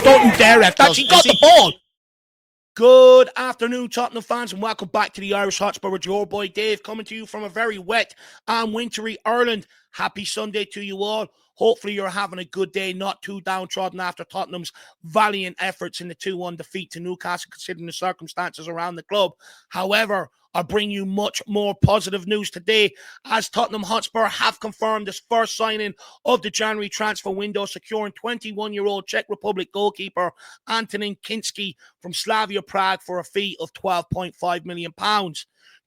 Don't you dare, ref. That's he got the ball. Good afternoon, Tottenham fans, and welcome back to the Irish Hotspur with your boy Dave, coming to you from a very wet and wintry Ireland. Happy Sunday to you all. Hopefully you're having a good day, not too downtrodden after Tottenham's valiant efforts in the 2-1 defeat to Newcastle, considering the circumstances around the club. However, I bring you much more positive news today, as Tottenham Hotspur have confirmed this first signing of the January transfer window, securing 21-year-old Czech Republic goalkeeper Antonín Kinský from Slavia Prague for a fee of £12.5 million.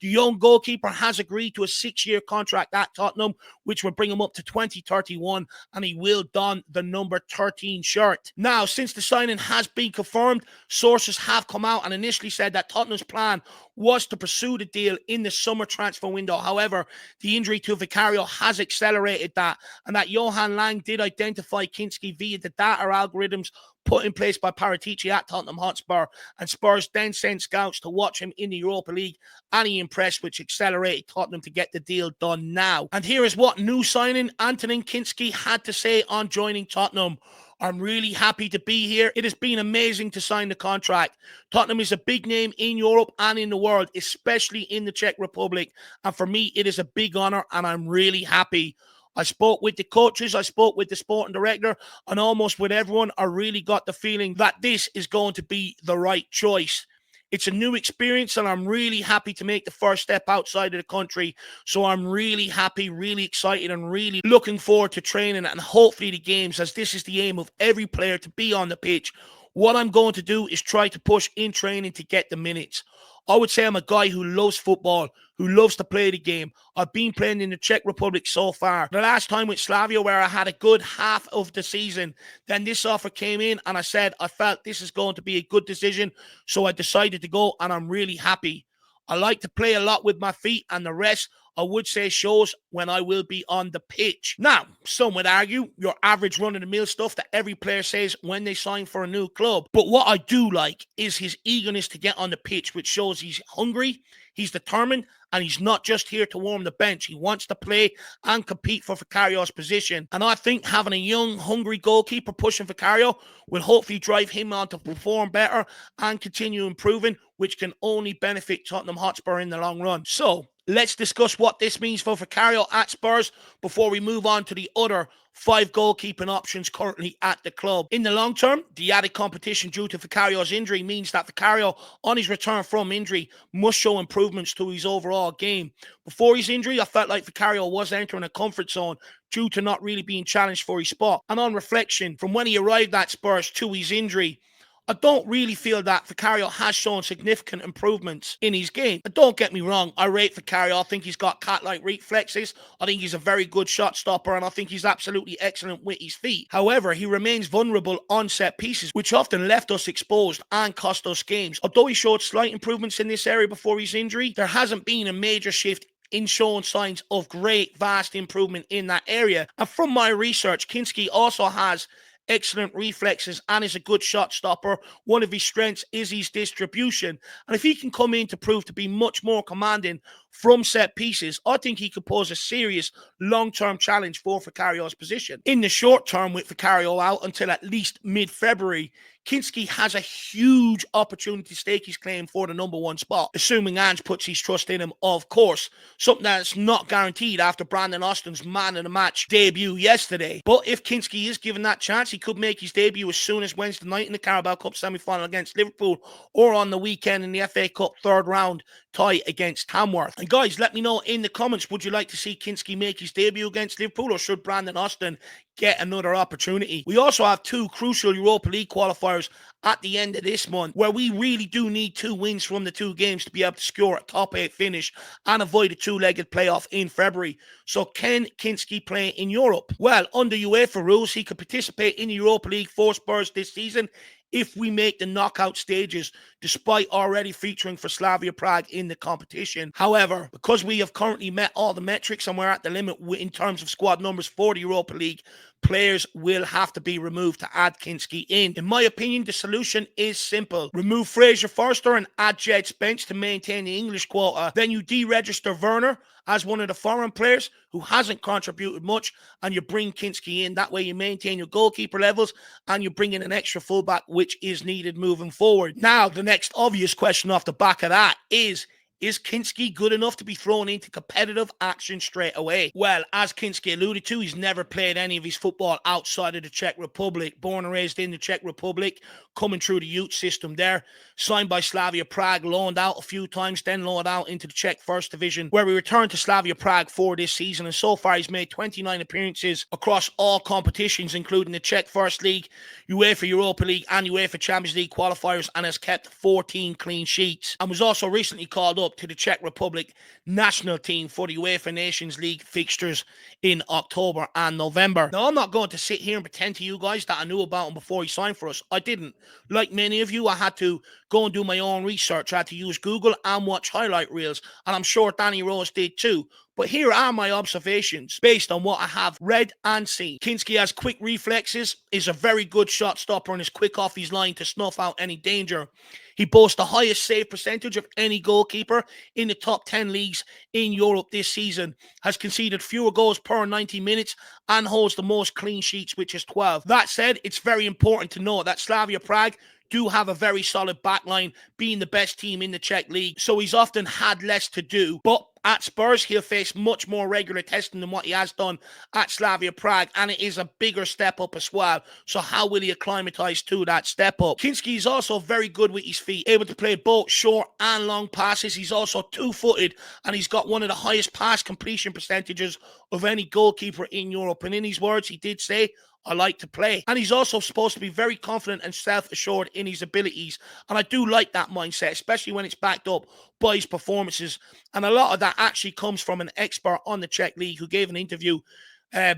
The young goalkeeper has agreed to a 6-year contract at Tottenham, which will bring him up to 2031, and he will don the number 13 shirt. Now, since the signing has been confirmed, sources have come out and initially said that Tottenham's plan was to pursue the deal in the summer transfer window. However, the injury to Vicario has accelerated that, and that Johan Lang did identify Kinský via the data algorithms put in place by Paratici at Tottenham Hotspur, and Spurs then sent scouts to watch him in the Europa League, and he impressed, which accelerated Tottenham to get the deal done now. And here is what new signing Antonín Kinský had to say on joining Tottenham. I'm really happy to be here. It has been amazing to sign the contract. Tottenham is a big name in Europe and in the world, especially in the Czech Republic. And for me, it is a big honor, and I'm really happy. I spoke with the coaches, I spoke with the sporting director, and almost with everyone, I really got the feeling that this is going to be the right choice. It's a new experience, and I'm really happy to make the first step outside of the country. So I'm really happy, really excited, and really looking forward to training and hopefully the games, as this is the aim of every player, to be on the pitch. What I'm going to do is try to push in training to get the minutes. I would say I'm a guy who loves football, who loves to play the game. I've been playing in the Czech Republic so far. The last time with Slavia, where I had a good half of the season, then this offer came in and I said I felt this is going to be a good decision. So I decided to go, and I'm really happy. I like to play a lot with my feet, and the rest, I would say, shows when I will be on the pitch. Now, some would argue your average run-of-the-mill stuff that every player says when they sign for a new club. But what I do like is his eagerness to get on the pitch, which shows he's hungry, he's determined, and he's not just here to warm the bench. He wants to play and compete for Vicario's position. And I think having a young, hungry goalkeeper pushing Vicario will hopefully drive him on to perform better and continue improving, which can only benefit Tottenham Hotspur in the long run. So, let's discuss what this means for Vicario at Spurs before we move on to the other 5 goalkeeping options currently at the club. In the long term, the added competition due to Vicario's injury means that Vicario, on his return from injury, must show improvements to his overall game. Before his injury, I felt like Vicario was entering a comfort zone due to not really being challenged for his spot. And on reflection, from when he arrived at Spurs to his injury, I don't really feel that Vicario has shown significant improvements in his game. And don't get me wrong, I rate Vicario. I think he's got cat-like reflexes. I think he's a very good shot stopper, and I think he's absolutely excellent with his feet. However, he remains vulnerable on set pieces, which often left us exposed and cost us games. Although he showed slight improvements in this area before his injury, there hasn't been a major shift in showing signs of great, vast improvement in that area. And from my research, Kinský also has excellent reflexes and is a good shot stopper. One of his strengths is his distribution. And if he can come in to prove to be much more commanding from set pieces, I think he could pose a serious long-term challenge for Vicario's position. In the short term, with Vicario out until at least mid-February, Kinský has a huge opportunity to stake his claim for the number 1 spot, assuming Ange puts his trust in him, of course, something that's not guaranteed after Brandon Austin's man of the match debut yesterday. But if Kinský is given that chance, he could make his debut as soon as Wednesday night in the Carabao Cup semi-final against Liverpool, or on the weekend in the FA Cup third round tie against Tamworth. And guys, let me know in the comments, would you like to see Kinský make his debut against Liverpool, or should Brandon Austin get another opportunity? We also have 2 crucial Europa League qualifiers at the end of this month, where we really do need 2 wins from the 2 games to be able to secure a top 8 finish and avoid a 2-legged playoff in February. So can Kinský play in Europe? Well, under UEFA rules, he could participate in the Europa League for Spurs this season if we make the knockout stages, despite already featuring for Slavia Prague in the competition. However, because we have currently met all the metrics and we're at the limit in terms of squad numbers for the Europa League, players will have to be removed to add Kinský in. In my opinion, the solution is simple. Remove Forster and add Jed Spence to maintain the English quota. Then you deregister Werner as one of the foreign players who hasn't contributed much, and you bring Kinský in. That way you maintain your goalkeeper levels and you bring in an extra fullback, which is needed moving forward. Now, the next obvious question off the back of that is Kinský good enough to be thrown into competitive action straight away? Well, as Kinský alluded to, he's never played any of his football outside of the Czech Republic. Born and raised in the Czech Republic, coming through the youth system there. Signed by Slavia Prague, loaned out a few times, then loaned out into the Czech First Division, where we returned to Slavia Prague for this season. And so far, he's made 29 appearances across all competitions, including the Czech First League, UEFA Europa League, and UEFA Champions League qualifiers, and has kept 14 clean sheets. And was also recently called up to the Czech Republic national team for the UEFA Nations League fixtures in October and November. Now, I'm not going to sit here and pretend to you guys that I knew about him before he signed for us. I didn't. Like many of you, I had to go and do my own research. I had to use Google and watch highlight reels, and I'm sure Danny Rose did too. But here are my observations based on what I have read and seen. Kinský has quick reflexes, is a very good shot stopper, and is quick off his line to snuff out any danger. He boasts the highest save percentage of any goalkeeper in the top 10 leagues in Europe this season, has conceded fewer goals per 90 minutes, and holds the most clean sheets, which is 12. That said, it's very important to note that Slavia Prague do have a very solid backline, being the best team in the Czech league, so he's often had less to do. But at Spurs, he'll face much more regular testing than what he has done at Slavia Prague, and it is a bigger step up as well. So how will he acclimatise to that step up? Kinský is also very good with his feet, able to play both short and long passes. He's also two-footed, and he's got one of the highest pass completion percentages of any goalkeeper in Europe. And in his words, he did say, "I like to play." And he's also supposed to be very confident and self-assured in his abilities. And I do like that mindset, especially when it's backed up by his performances. And a lot of that actually comes from an expert on the Czech League who gave an interview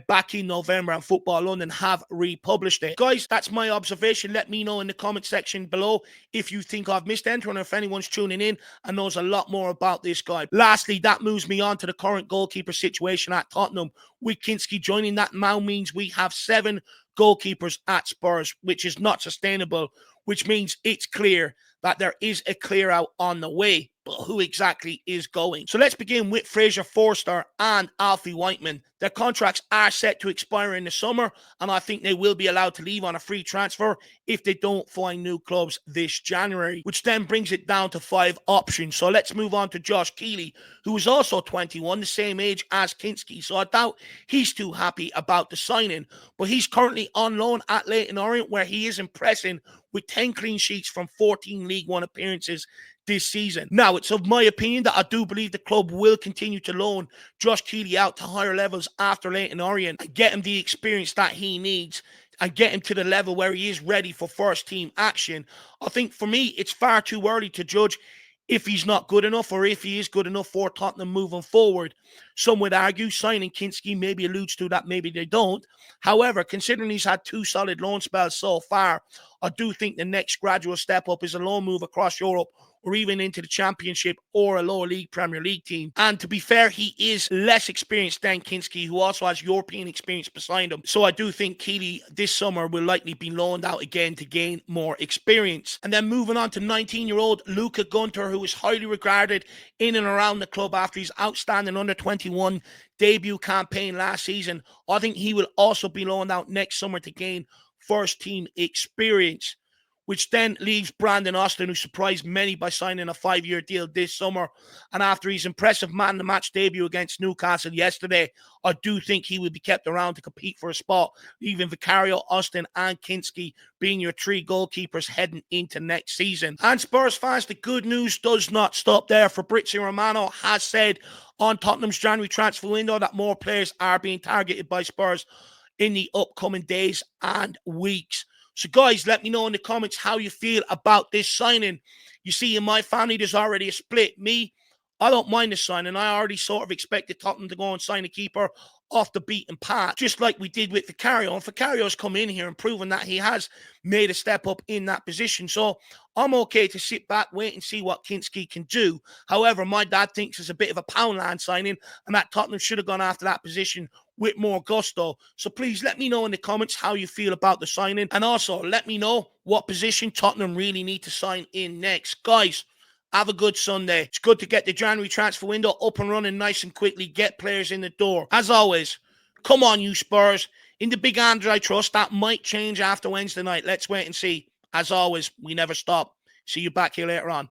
back in November, and Football London have republished it. Guys, that's my observation. Let me know in the comment section below if you think I've missed anything, or if anyone's tuning in and knows a lot more about this guy. Lastly, that moves me on to the current goalkeeper situation at Tottenham. With Kinský joining, that now means we have 7 goalkeepers at Spurs, which is not sustainable, which means it's clear that there is a clear out on the way. But who exactly is going? So let's begin with Forster and Alfie Whiteman. Their contracts are set to expire in the summer, and I think they will be allowed to leave on a free transfer if they don't find new clubs this January, which then brings it down to 5 options. So let's move on to Josh Keeley, who is also 21, the same age as Kinský. So I doubt he's too happy about the signing, but he's currently on loan at Leyton Orient, where he is impressing with 10 clean sheets from 14 League One appearances this season. Now, it's of my opinion that I do believe the club will continue to loan Josh Keeley out to higher levels after Leyton Orient and get him the experience that he needs and get him to the level where he is ready for first team action. I think for me, it's far too early to judge if he's not good enough or if he is good enough for Tottenham moving forward. Some would argue signing Kinský maybe alludes to that, maybe they don't. However, considering he's had 2 solid loan spells so far, I do think the next gradual step up is a loan move across Europe, or even into the Championship or a lower league Premier League team. And to be fair, he is less experienced than Kinský, who also has European experience beside him. So I do think Keeley this summer will likely be loaned out again to gain more experience. And then moving on to 19-year-old Luka Gunter, who is highly regarded in and around the club after his outstanding under-21 debut campaign last season. I think he will also be loaned out next summer to gain first-team experience, which then leaves Brandon Austin, who surprised many by signing a 5-year deal this summer. And after his impressive man-of-the-match debut against Newcastle yesterday, I do think he will be kept around to compete for a spot, leaving Vicario, Austin and Kinský being your 3 goalkeepers heading into next season. And Spurs fans, the good news does not stop there. Fabrizio Romano has said on Tottenham's January transfer window that more players are being targeted by Spurs in the upcoming days and weeks. So guys, let me know in the comments how you feel about this signing. You see, in my family, there's already a split. Me, I don't mind the signing. I already sort of expected Tottenham to go and sign a keeper off the beaten path, just like we did with Vicario. And Vicario's come in here and proven that he has made a step up in that position. So I'm okay to sit back, wait and see what Kinský can do. However, my dad thinks it's a bit of a Poundland signing and that Tottenham should have gone after that position with more gusto. So please let me know in the comments how you feel about the signing. And also let me know what position Tottenham really need to sign in next. Guys, have a good Sunday. It's good to get the January transfer window up and running nice and quickly. Get players in the door. As always, come on, you Spurs. In the big Andrew I trust, that might change after Wednesday night. Let's wait and see. As always, we never stop. See you back here later on.